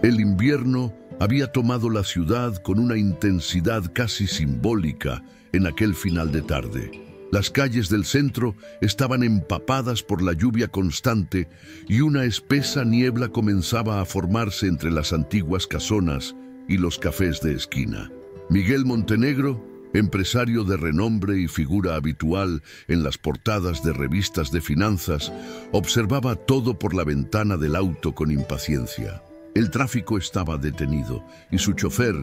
El invierno había tomado la ciudad con una intensidad casi simbólica en aquel final de tarde. Las calles del centro estaban empapadas por la lluvia constante y una espesa niebla comenzaba a formarse entre las antiguas casonas y los cafés de esquina. Miguel Montenegro, empresario de renombre y figura habitual en las portadas de revistas de finanzas, observaba todo por la ventana del auto con impaciencia. El tráfico estaba detenido y su chofer,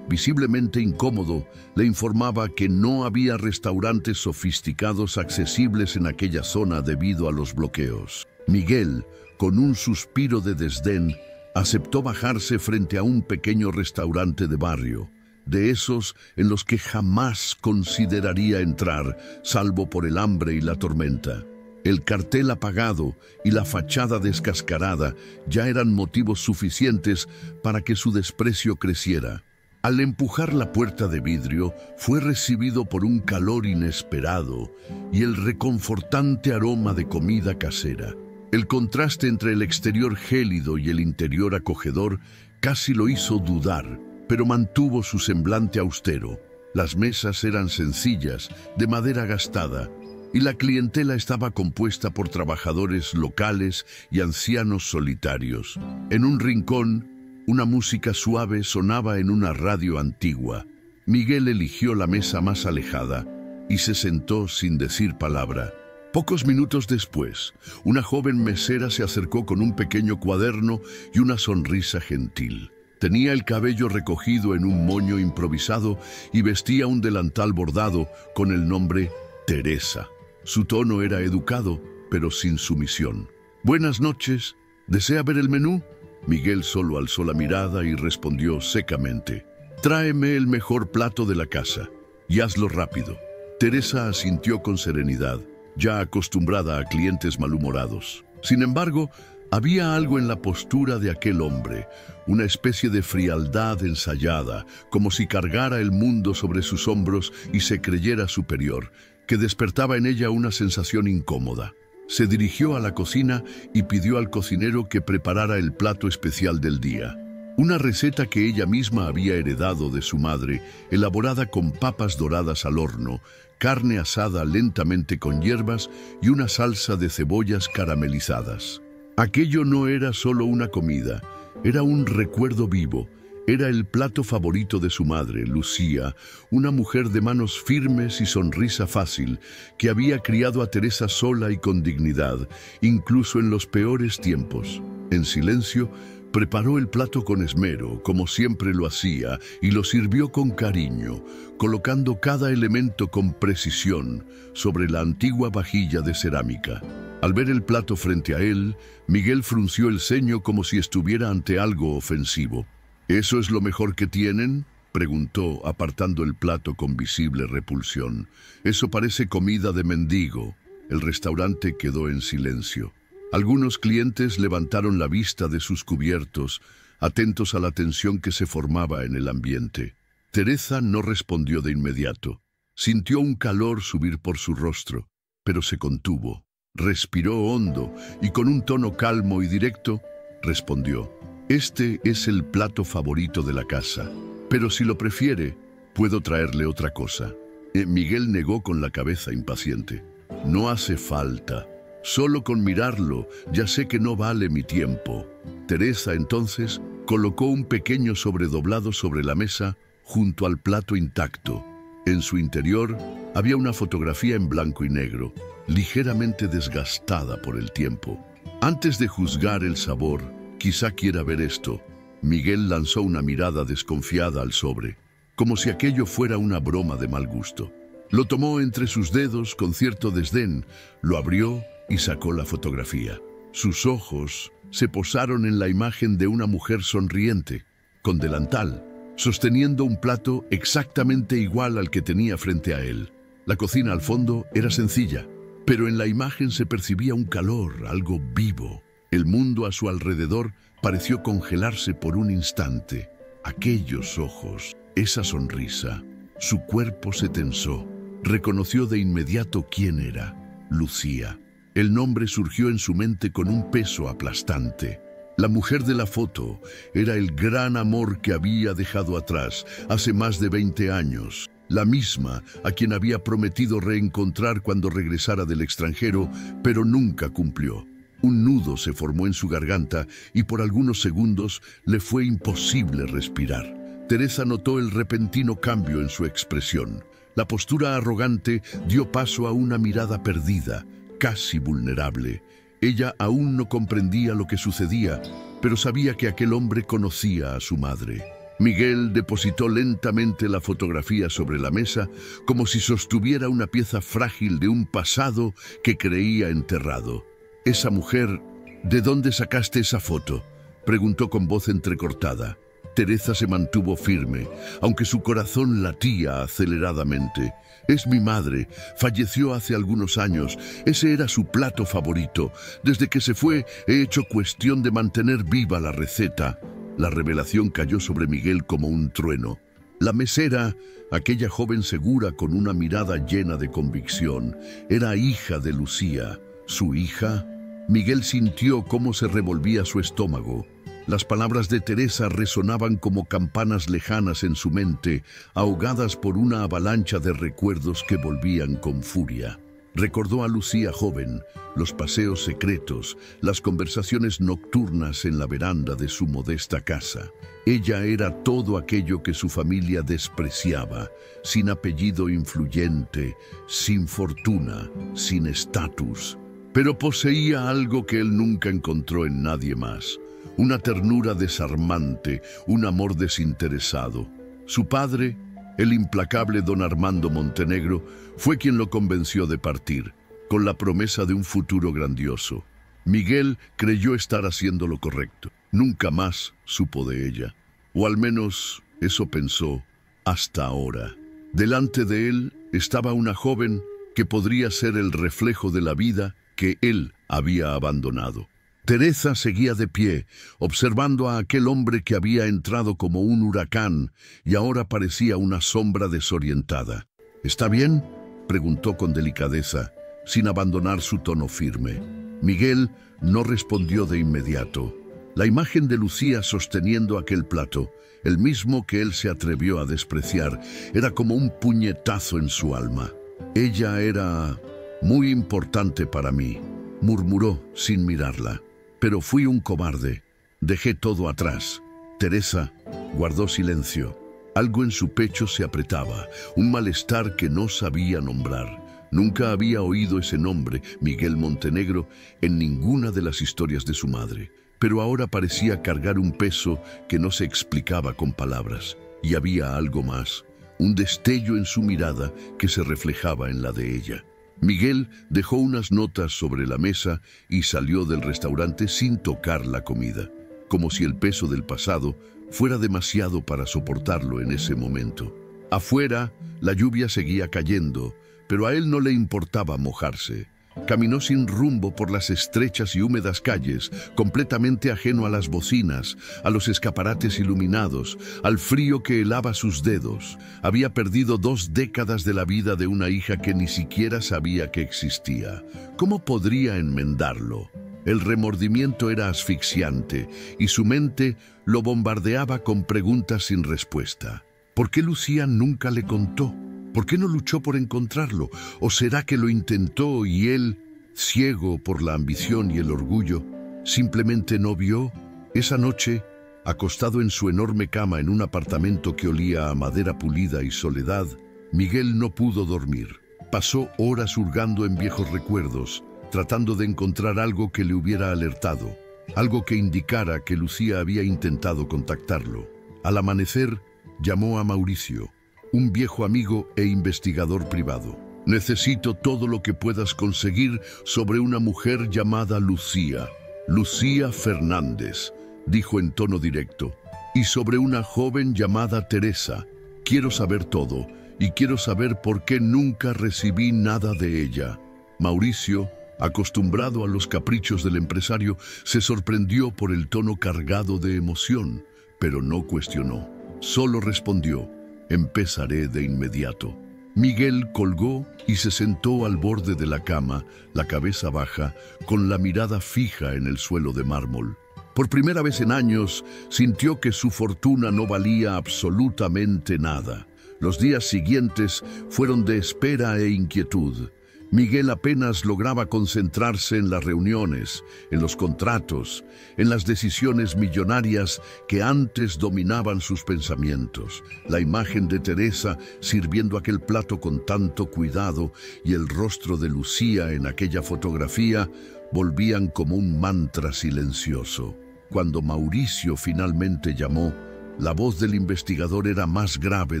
visiblemente incómodo, le informaba que no había restaurantes sofisticados accesibles en aquella zona debido a los bloqueos. Miguel, con un suspiro de desdén, aceptó bajarse frente a un pequeño restaurante de barrio, de esos en los que jamás consideraría entrar, salvo por el hambre y la tormenta. El cartel apagado y la fachada descascarada ya eran motivos suficientes para que su desprecio creciera. Al empujar la puerta de vidrio, fue recibido por un calor inesperado y el reconfortante aroma de comida casera. El contraste entre el exterior gélido y el interior acogedor casi lo hizo dudar, pero mantuvo su semblante austero. Las mesas eran sencillas, de madera gastada, y la clientela estaba compuesta por trabajadores locales y ancianos solitarios. En un rincón, una música suave sonaba en una radio antigua. Miguel eligió la mesa más alejada y se sentó sin decir palabra. Pocos minutos después, una joven mesera se acercó con un pequeño cuaderno y una sonrisa gentil. Tenía el cabello recogido en un moño improvisado y vestía un delantal bordado con el nombre Teresa. Su tono era educado, pero sin sumisión. «Buenas noches. ¿Desea ver el menú?» Miguel solo alzó la mirada y respondió secamente: «Tráeme el mejor plato de la casa, y hazlo rápido». Teresa asintió con serenidad, ya acostumbrada a clientes malhumorados. Sin embargo, había algo en la postura de aquel hombre, una especie de frialdad ensayada, como si cargara el mundo sobre sus hombros y se creyera superior, que despertaba en ella una sensación incómoda. Se dirigió a la cocina y pidió al cocinero que preparara el plato especial del día. Una receta que ella misma había heredado de su madre, elaborada con papas doradas al horno, carne asada lentamente con hierbas y una salsa de cebollas caramelizadas. Aquello no era solo una comida, era un recuerdo vivo. Era el plato favorito de su madre, Lucía, una mujer de manos firmes y sonrisa fácil, que había criado a Teresa sola y con dignidad, incluso en los peores tiempos. En silencio, preparó el plato con esmero, como siempre lo hacía, y lo sirvió con cariño, colocando cada elemento con precisión sobre la antigua vajilla de cerámica. Al ver el plato frente a él, Miguel frunció el ceño como si estuviera ante algo ofensivo. «¿Eso es lo mejor que tienen?», preguntó, apartando el plato con visible repulsión. «Eso parece comida de mendigo». El restaurante quedó en silencio. Algunos clientes levantaron la vista de sus cubiertos, atentos a la tensión que se formaba en el ambiente. Teresa no respondió de inmediato. Sintió un calor subir por su rostro, pero se contuvo. Respiró hondo y con un tono calmo y directo respondió: «Este es el plato favorito de la casa, pero si lo prefiere, puedo traerle otra cosa». Miguel negó con la cabeza impaciente. «No hace falta. Solo con mirarlo ya sé que no vale mi tiempo». Teresa entonces colocó un pequeño sobredoblado sobre la mesa junto al plato intacto. En su interior había una fotografía en blanco y negro, ligeramente desgastada por el tiempo. Antes de juzgar el sabor, «Quizá quiera ver esto». Miguel lanzó una mirada desconfiada al sobre, como si aquello fuera una broma de mal gusto. Lo tomó entre sus dedos con cierto desdén, lo abrió y sacó la fotografía. Sus ojos se posaron en la imagen de una mujer sonriente, con delantal, sosteniendo un plato exactamente igual al que tenía frente a él. La cocina al fondo era sencilla, pero en la imagen se percibía un calor, algo vivo. El mundo a su alrededor pareció congelarse por un instante. Aquellos ojos, esa sonrisa, su cuerpo se tensó. Reconoció de inmediato quién era: Lucía. El nombre surgió en su mente con un peso aplastante. La mujer de la foto era el gran amor que había dejado atrás hace más de 20 años. La misma a quien había prometido reencontrar cuando regresara del extranjero, pero nunca cumplió. Un nudo se formó en su garganta y por algunos segundos le fue imposible respirar. Teresa notó el repentino cambio en su expresión. La postura arrogante dio paso a una mirada perdida, casi vulnerable. Ella aún no comprendía lo que sucedía, pero sabía que aquel hombre conocía a su madre. Miguel depositó lentamente la fotografía sobre la mesa, como si sostuviera una pieza frágil de un pasado que creía enterrado. «Esa mujer, ¿de dónde sacaste esa foto?», preguntó con voz entrecortada. Teresa se mantuvo firme, aunque su corazón latía aceleradamente. «Es mi madre. Falleció hace algunos años. Ese era su plato favorito. Desde que se fue, he hecho cuestión de mantener viva la receta». La revelación cayó sobre Miguel como un trueno. La mesera, aquella joven segura con una mirada llena de convicción, era hija de Lucía. ¿Su hija? Miguel sintió cómo se revolvía su estómago. Las palabras de Teresa resonaban como campanas lejanas en su mente, ahogadas por una avalancha de recuerdos que volvían con furia. Recordó a Lucía joven, los paseos secretos, las conversaciones nocturnas en la veranda de su modesta casa. Ella era todo aquello que su familia despreciaba, sin apellido influyente, sin fortuna, sin estatus. Pero poseía algo que él nunca encontró en nadie más. Una ternura desarmante, un amor desinteresado. Su padre, el implacable don Armando Montenegro, fue quien lo convenció de partir, con la promesa de un futuro grandioso. Miguel creyó estar haciendo lo correcto. Nunca más supo de ella. O al menos eso pensó hasta ahora. Delante de él estaba una joven que podría ser el reflejo de la vida que él había abandonado. Teresa seguía de pie, observando a aquel hombre que había entrado como un huracán y ahora parecía una sombra desorientada. «¿Está bien?», preguntó con delicadeza, sin abandonar su tono firme. Miguel no respondió de inmediato. La imagen de Lucía sosteniendo aquel plato, el mismo que él se atrevió a despreciar, era como un puñetazo en su alma. «Ella era muy importante para mí», murmuró sin mirarla. «Pero fui un cobarde. Dejé todo atrás». Teresa guardó silencio. Algo en su pecho se apretaba, un malestar que no sabía nombrar. Nunca había oído ese nombre, Miguel Montenegro, en ninguna de las historias de su madre. Pero ahora parecía cargar un peso que no se explicaba con palabras. Y había algo más, un destello en su mirada que se reflejaba en la de ella. Miguel dejó unas notas sobre la mesa y salió del restaurante sin tocar la comida, como si el peso del pasado fuera demasiado para soportarlo en ese momento. Afuera, la lluvia seguía cayendo, pero a él no le importaba mojarse. Caminó sin rumbo por las estrechas y húmedas calles, completamente ajeno a las bocinas, a los escaparates iluminados, al frío que helaba sus dedos. Había perdido 2 décadas de la vida de una hija que ni siquiera sabía que existía. ¿Cómo podría enmendarlo? El remordimiento era asfixiante y su mente lo bombardeaba con preguntas sin respuesta. ¿Por qué Lucía nunca le contó? ¿Por qué no luchó por encontrarlo? ¿O será que lo intentó y él, ciego por la ambición y el orgullo, simplemente no vio? Esa noche, acostado en su enorme cama en un apartamento que olía a madera pulida y soledad, Miguel no pudo dormir. Pasó horas hurgando en viejos recuerdos, tratando de encontrar algo que le hubiera alertado, algo que indicara que Lucía había intentado contactarlo. Al amanecer, llamó a Mauricio, un viejo amigo e investigador privado. «Necesito todo lo que puedas conseguir sobre una mujer llamada Lucía. Lucía Fernández», dijo en tono directo. «Y sobre una joven llamada Teresa. Quiero saber todo, y quiero saber por qué nunca recibí nada de ella». Mauricio, acostumbrado a los caprichos del empresario, se sorprendió por el tono cargado de emoción, pero no cuestionó. Solo respondió: «Empezaré de inmediato». Miguel colgó y se sentó al borde de la cama, la cabeza baja, con la mirada fija en el suelo de mármol. Por primera vez en años, sintió que su fortuna no valía absolutamente nada. Los días siguientes fueron de espera e inquietud. Miguel apenas lograba concentrarse en las reuniones, en los contratos, en las decisiones millonarias que antes dominaban sus pensamientos. La imagen de Teresa sirviendo aquel plato con tanto cuidado y el rostro de Lucía en aquella fotografía volvían como un mantra silencioso. Cuando Mauricio finalmente llamó, la voz del investigador era más grave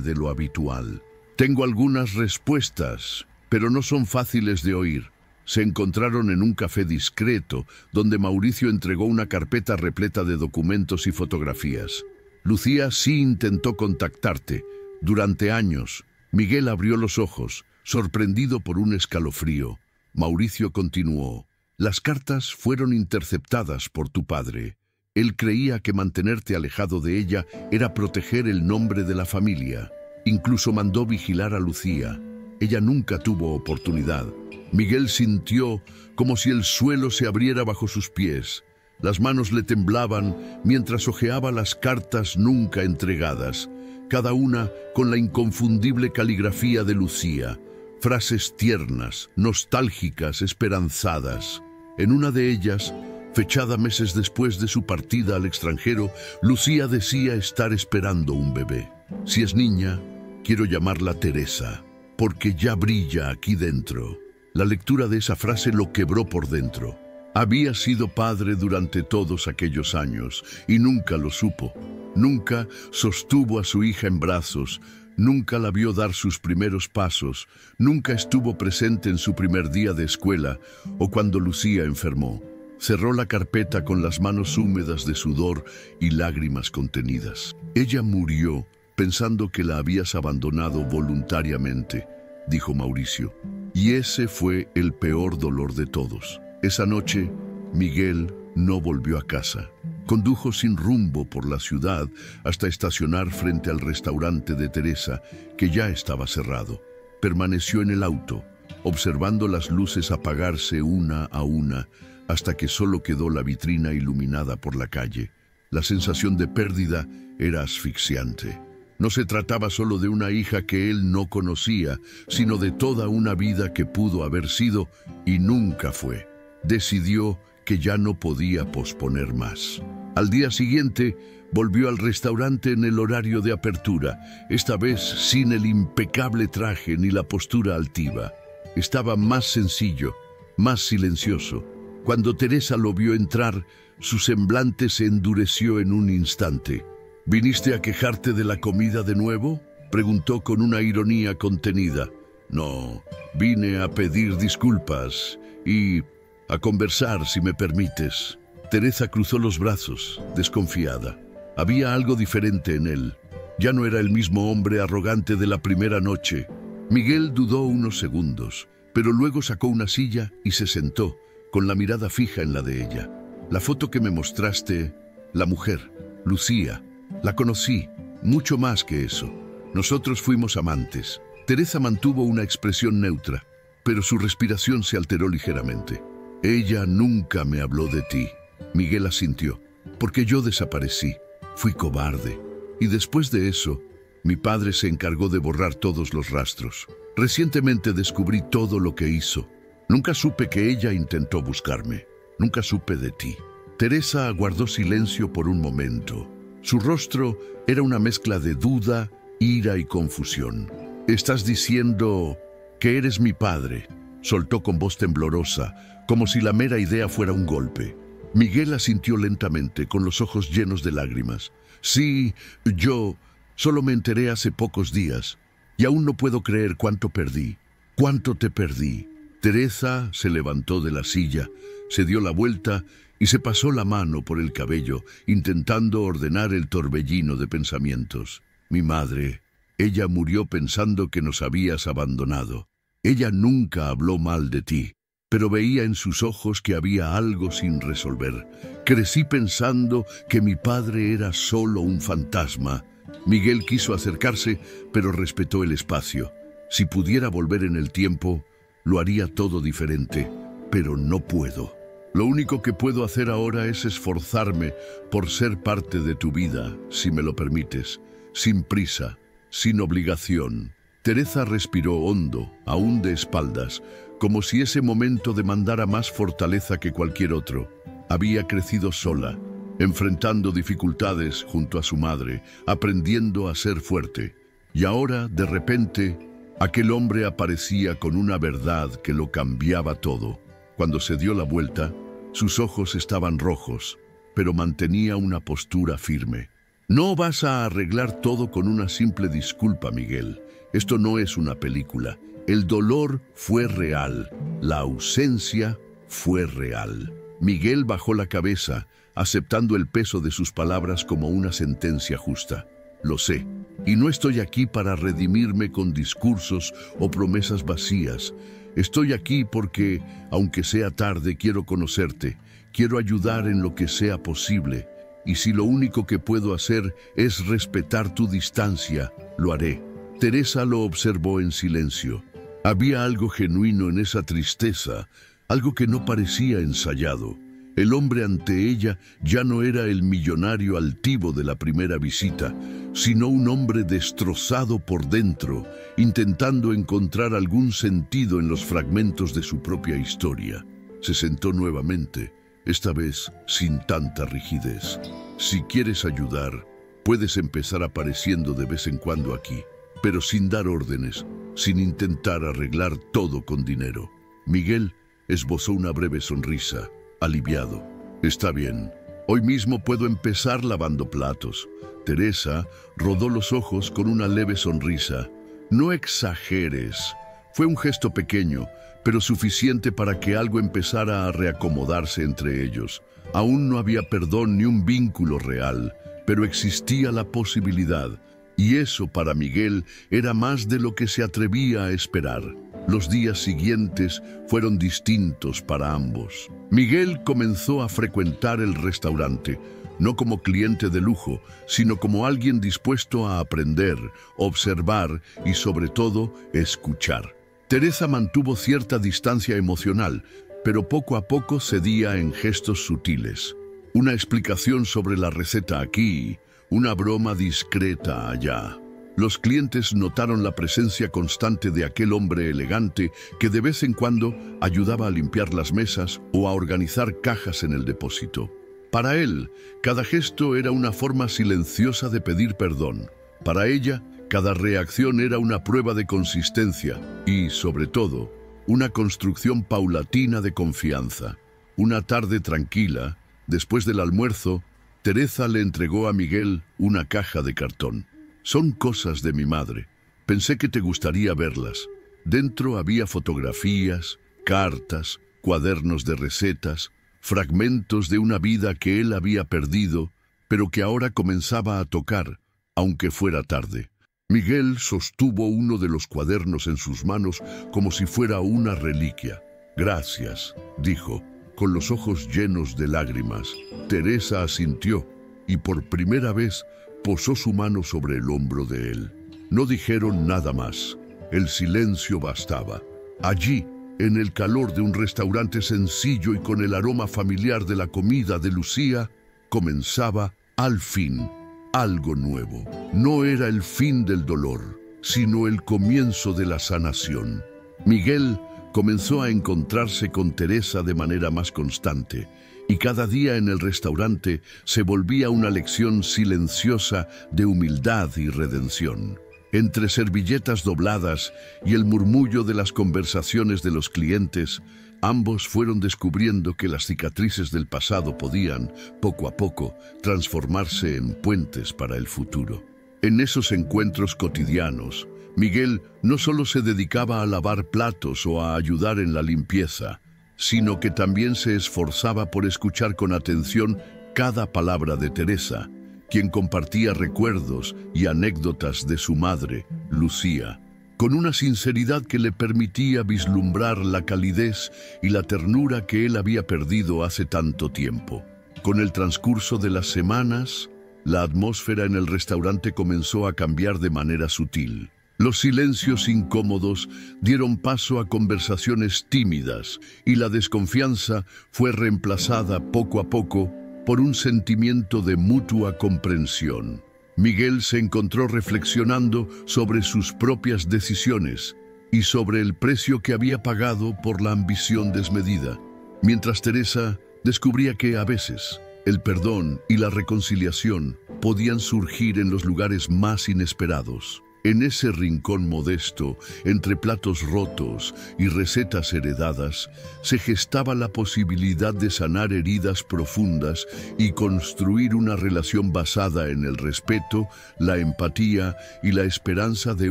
de lo habitual. «Tengo algunas respuestas, pero no son fáciles de oír». Se encontraron en un café discreto, donde Mauricio entregó una carpeta repleta de documentos y fotografías. «Lucía sí intentó contactarte. Durante años». Miguel abrió los ojos, sorprendido por un escalofrío. Mauricio continuó. «Las cartas fueron interceptadas por tu padre. Él creía que mantenerte alejado de ella era proteger el nombre de la familia. Incluso mandó vigilar a Lucía. Ella nunca tuvo oportunidad». Miguel sintió como si el suelo se abriera bajo sus pies. Las manos le temblaban mientras hojeaba las cartas nunca entregadas, cada una con la inconfundible caligrafía de Lucía. Frases tiernas, nostálgicas, esperanzadas. En una de ellas, fechada meses después de su partida al extranjero, Lucía decía estar esperando un bebé. «Si es niña, quiero llamarla Teresa, porque ya brilla aquí dentro». La lectura de esa frase lo quebró por dentro. Había sido padre durante todos aquellos años y nunca lo supo. Nunca sostuvo a su hija en brazos, nunca la vio dar sus primeros pasos, nunca estuvo presente en su primer día de escuela o cuando Lucía enfermó. Cerró la carpeta con las manos húmedas de sudor y lágrimas contenidas. «Ella murió pensando que la habías abandonado voluntariamente», dijo Mauricio. «Y ese fue el peor dolor de todos». Esa noche, Miguel no volvió a casa. Condujo sin rumbo por la ciudad hasta estacionar frente al restaurante de Teresa, que ya estaba cerrado. Permaneció en el auto, observando las luces apagarse una a una, hasta que solo quedó la vitrina iluminada por la calle. La sensación de pérdida era asfixiante. No se trataba solo de una hija que él no conocía, sino de toda una vida que pudo haber sido y nunca fue. Decidió que ya no podía posponer más. Al día siguiente, volvió al restaurante en el horario de apertura, esta vez sin el impecable traje ni la postura altiva. Estaba más sencillo, más silencioso. Cuando Teresa lo vio entrar, su semblante se endureció en un instante. «¿Viniste a quejarte de la comida de nuevo?», preguntó con una ironía contenida. «No, vine a pedir disculpas y a conversar, si me permites». Teresa cruzó los brazos, desconfiada. Había algo diferente en él. Ya no era el mismo hombre arrogante de la primera noche. Miguel dudó unos segundos, pero luego sacó una silla y se sentó, con la mirada fija en la de ella. «La foto que me mostraste, la mujer, Lucía, la conocí, mucho más que eso. Nosotros fuimos amantes». Teresa mantuvo una expresión neutra, pero su respiración se alteró ligeramente. «Ella nunca me habló de ti». Miguel asintió. «Porque yo desaparecí, fui cobarde. Y después de eso, mi padre se encargó de borrar todos los rastros. Recientemente descubrí todo lo que hizo. Nunca supe que ella intentó buscarme. Nunca supe de ti». Teresa guardó silencio por un momento. Su rostro era una mezcla de duda, ira y confusión. «¿Estás diciendo que eres mi padre?», soltó con voz temblorosa, como si la mera idea fuera un golpe. Miguel asintió lentamente, con los ojos llenos de lágrimas. «Sí, yo solo me enteré hace pocos días, y aún no puedo creer cuánto perdí. ¿Cuánto te perdí?». Teresa se levantó de la silla, se dio la vuelta y se pasó la mano por el cabello, intentando ordenar el torbellino de pensamientos. «Mi madre, ella murió pensando que nos habías abandonado. Ella nunca habló mal de ti, pero veía en sus ojos que había algo sin resolver. Crecí pensando que mi padre era solo un fantasma». Miguel quiso acercarse, pero respetó el espacio. Si pudiera volver en el tiempo, lo haría todo diferente, pero no puedo. Lo único que puedo hacer ahora es esforzarme por ser parte de tu vida, si me lo permites, sin prisa, sin obligación. Teresa respiró hondo, aún de espaldas, como si ese momento demandara más fortaleza que cualquier otro. Había crecido sola, enfrentando dificultades junto a su madre, aprendiendo a ser fuerte. Y ahora, de repente, aquel hombre aparecía con una verdad que lo cambiaba todo. Cuando se dio la vuelta, sus ojos estaban rojos, pero mantenía una postura firme. No vas a arreglar todo con una simple disculpa, Miguel. Esto no es una película. El dolor fue real. La ausencia fue real. Miguel bajó la cabeza, aceptando el peso de sus palabras como una sentencia justa. Lo sé, y no estoy aquí para redimirme con discursos o promesas vacías. Estoy aquí porque, aunque sea tarde, quiero conocerte, quiero ayudar en lo que sea posible, y si lo único que puedo hacer es respetar tu distancia, lo haré. Teresa lo observó en silencio. Había algo genuino en esa tristeza, algo que no parecía ensayado. El hombre ante ella ya no era el millonario altivo de la primera visita, sino un hombre destrozado por dentro, intentando encontrar algún sentido en los fragmentos de su propia historia. Se sentó nuevamente, esta vez sin tanta rigidez. Si quieres ayudar, puedes empezar apareciendo de vez en cuando aquí, pero sin dar órdenes, sin intentar arreglar todo con dinero. Miguel esbozó una breve sonrisa, aliviado. Está bien, hoy mismo puedo empezar lavando platos. Teresa rodó los ojos con una leve sonrisa. No exageres. Fue un gesto pequeño, pero suficiente para que algo empezara a reacomodarse entre ellos. Aún no había perdón ni un vínculo real, pero existía la posibilidad. Y eso para Miguel era más de lo que se atrevía a esperar. Los días siguientes fueron distintos para ambos. Miguel comenzó a frecuentar el restaurante, no como cliente de lujo, sino como alguien dispuesto a aprender, observar y, sobre todo, escuchar. Teresa mantuvo cierta distancia emocional, pero poco a poco cedía en gestos sutiles. Una explicación sobre la receta aquí, una broma discreta allá. Los clientes notaron la presencia constante de aquel hombre elegante que de vez en cuando ayudaba a limpiar las mesas o a organizar cajas en el depósito. Para él, cada gesto era una forma silenciosa de pedir perdón. Para ella, cada reacción era una prueba de consistencia y, sobre todo, una construcción paulatina de confianza. Una tarde tranquila, después del almuerzo, Teresa le entregó a Miguel una caja de cartón. Son cosas de mi madre. Pensé que te gustaría verlas. Dentro había fotografías, cartas, cuadernos de recetas, fragmentos de una vida que él había perdido, pero que ahora comenzaba a tocar, aunque fuera tarde. Miguel sostuvo uno de los cuadernos en sus manos como si fuera una reliquia. Gracias, dijo, con los ojos llenos de lágrimas. Teresa asintió y por primera vez posó su mano sobre el hombro de él. No dijeron nada más. El silencio bastaba. Allí, en el calor de un restaurante sencillo y con el aroma familiar de la comida de Lucía, comenzaba, al fin, algo nuevo. No era el fin del dolor, sino el comienzo de la sanación. Miguel comenzó a encontrarse con Teresa de manera más constante, y cada día en el restaurante se volvía una lección silenciosa de humildad y redención. Entre servilletas dobladas y el murmullo de las conversaciones de los clientes, ambos fueron descubriendo que las cicatrices del pasado podían, poco a poco, transformarse en puentes para el futuro. En esos encuentros cotidianos, Miguel no solo se dedicaba a lavar platos o a ayudar en la limpieza, sino que también se esforzaba por escuchar con atención cada palabra de Teresa, quien compartía recuerdos y anécdotas de su madre, Lucía, con una sinceridad que le permitía vislumbrar la calidez y la ternura que él había perdido hace tanto tiempo. Con el transcurso de las semanas, la atmósfera en el restaurante comenzó a cambiar de manera sutil. Los silencios incómodos dieron paso a conversaciones tímidas y la desconfianza fue reemplazada poco a poco por un sentimiento de mutua comprensión. Miguel se encontró reflexionando sobre sus propias decisiones y sobre el precio que había pagado por la ambición desmedida, mientras Teresa descubría que a veces el perdón y la reconciliación podían surgir en los lugares más inesperados. En ese rincón modesto, entre platos rotos y recetas heredadas, se gestaba la posibilidad de sanar heridas profundas y construir una relación basada en el respeto, la empatía y la esperanza de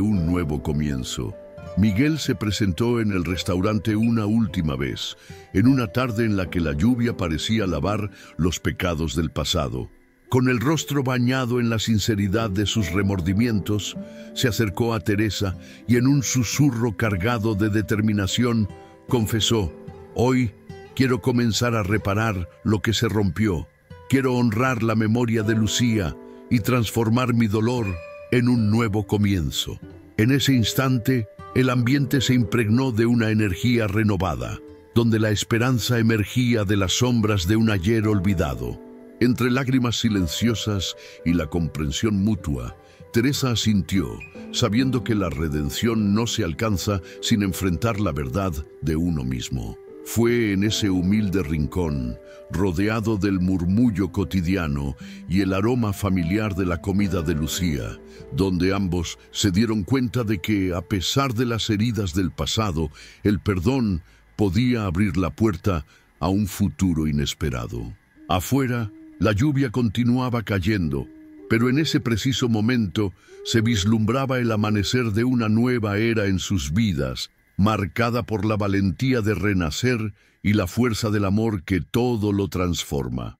un nuevo comienzo. Miguel se presentó en el restaurante una última vez, en una tarde en la que la lluvia parecía lavar los pecados del pasado. Con el rostro bañado en la sinceridad de sus remordimientos, se acercó a Teresa y en un susurro cargado de determinación, confesó: «Hoy quiero comenzar a reparar lo que se rompió. Quiero honrar la memoria de Lucía y transformar mi dolor en un nuevo comienzo». En ese instante, el ambiente se impregnó de una energía renovada, donde la esperanza emergía de las sombras de un ayer olvidado. Entre lágrimas silenciosas y la comprensión mutua, Teresa asintió, sabiendo que la redención no se alcanza sin enfrentar la verdad de uno mismo. Fue en ese humilde rincón, rodeado del murmullo cotidiano y el aroma familiar de la comida de Lucía, donde ambos se dieron cuenta de que, a pesar de las heridas del pasado, el perdón podía abrir la puerta a un futuro inesperado. Afuera, la lluvia continuaba cayendo, pero en ese preciso momento se vislumbraba el amanecer de una nueva era en sus vidas, marcada por la valentía de renacer y la fuerza del amor que todo lo transforma.